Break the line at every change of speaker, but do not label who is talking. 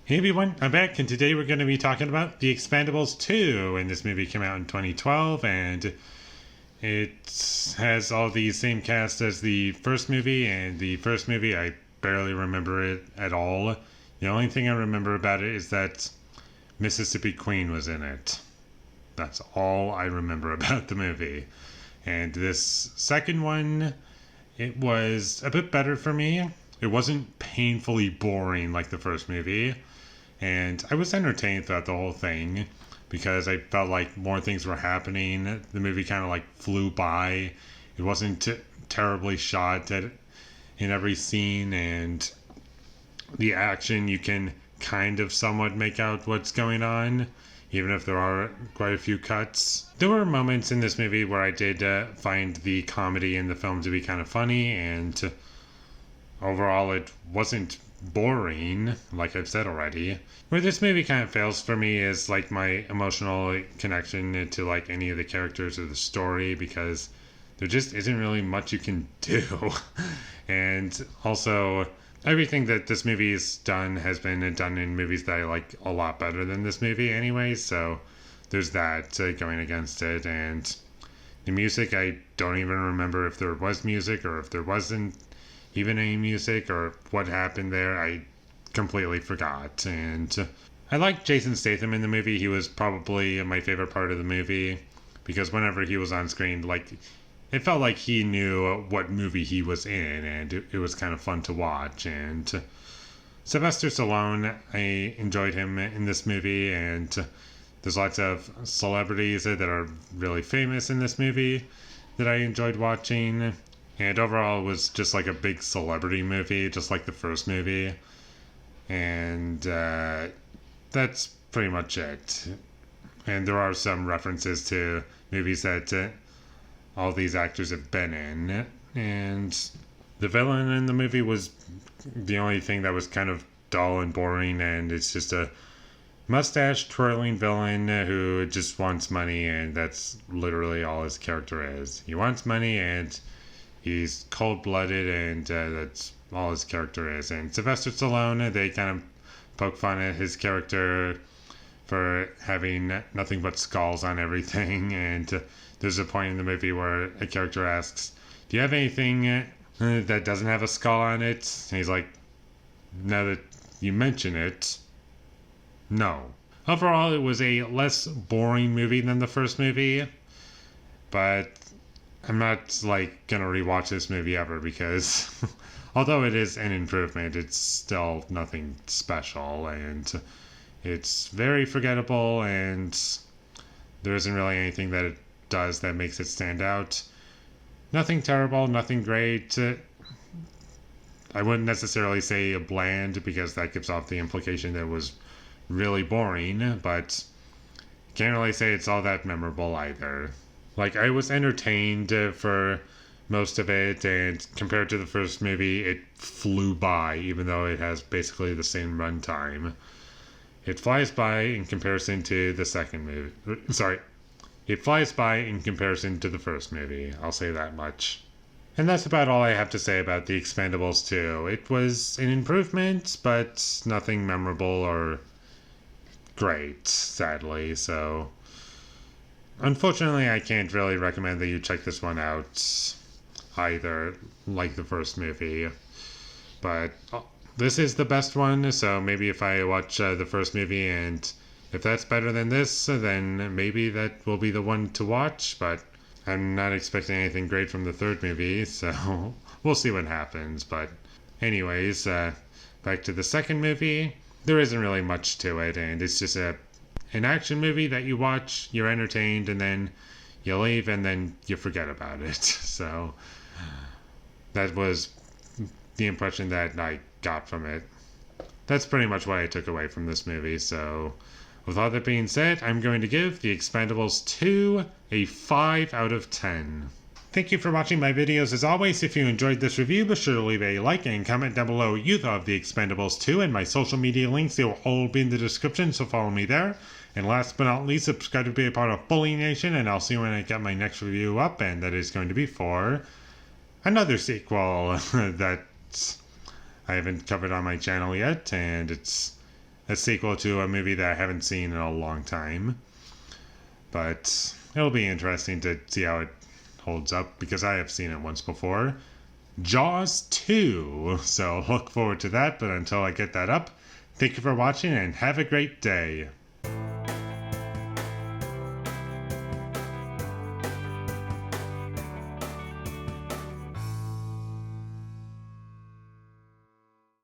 Hey everyone, I'm back, and today we're going to be talking about The Expendables 2. And this movie came out in 2012, and it has all the same cast as the first movie. And the first movie, I barely remember it at all. The only thing I remember about it is that Mississippi Queen was in it. That's all I remember about the movie. And this second one, it was a bit better for me. It wasn't painfully boring like the first movie. And I was entertained throughout the whole thing because I felt like more things were happening. The movie kind of like flew by. It wasn't terribly shot in every scene, and the action, you can kind of somewhat make out what's going on, even if there are quite a few cuts. There were moments in this movie where I did find the comedy in the film to be kind of funny, and overall it wasn't boring, like I've said already. Where this movie kind of fails for me is like my emotional connection to like any of the characters or the story, because there just isn't really much you can do. And also, everything that this movie has done has been done in movies that I like a lot better than this movie anyway, so there's that going against it. And the music, I don't even remember if there was music or if there wasn't even any music or what happened there. I completely forgot. And I liked Jason Statham in the movie. He was probably my favorite part of the movie, because whenever he was on screen, like, it felt like he knew what movie he was in, and it was kind of fun to watch. And Sylvester Stallone, I enjoyed him in this movie, and there's lots of celebrities that are really famous in this movie that I enjoyed watching. And overall, it was just like a big celebrity movie, just like the first movie. And that's pretty much it. And there are some references to movies that all these actors have been in. And the villain in the movie was the only thing that was kind of dull and boring. And it's just a mustache twirling villain who just wants money. And that's literally all his character is. He wants money, and he's cold-blooded, and that's all his character is. And Sylvester Stallone, they kind of poke fun at his character for having nothing but skulls on everything. And there's a point in the movie where a character asks, "Do you have anything that doesn't have a skull on it?" And he's like, "Now that you mention it, no." Overall, it was a less boring movie than the first movie, but I'm not like gonna rewatch this movie ever, because although it is an improvement, it's still nothing special, and it's very forgettable, and there isn't really anything that it does that makes it stand out. Nothing terrible, nothing great. I wouldn't necessarily say bland, because that gives off the implication that it was really boring, but can't really say it's all that memorable either. Like, I was entertained for most of it, and compared to the first movie, it flew by, even though it has basically the same runtime. It flies by in comparison to the second movie. Sorry. It flies by in comparison to the first movie. I'll say that much. And that's about all I have to say about The Expendables 2. It was an improvement, but nothing memorable or great, sadly, so unfortunately, I can't really recommend that you check this one out either, like the first movie. But this is the best one, so maybe if I watch the first movie, and if that's better than this, then maybe that will be the one to watch. But I'm not expecting anything great from the third movie, so we'll see what happens. But anyways, back to the second movie. There isn't really much to it, and it's just an action movie that you watch, you're entertained, and then you leave, and then you forget about it. So that was the impression that I got from it. That's pretty much what I took away from this movie. So with all that being said, I'm going to give The Expendables 2 a 5 out of 10. Thank you for watching my videos. As always, if you enjoyed this review, be sure to leave a like and comment down below what you thought of The Expendables 2, and my social media links, they will all be in the description, so follow me there. And last but not least, subscribe to be a part of Foley Nation, and I'll see you when I get my next review up, and that is going to be for another sequel that I haven't covered on my channel yet, and it's a sequel to a movie that I haven't seen in a long time. But it'll be interesting to see how it holds up because I have seen it once before. Jaws 2. So look forward to that. But until I get that up, thank you for watching and have a great day.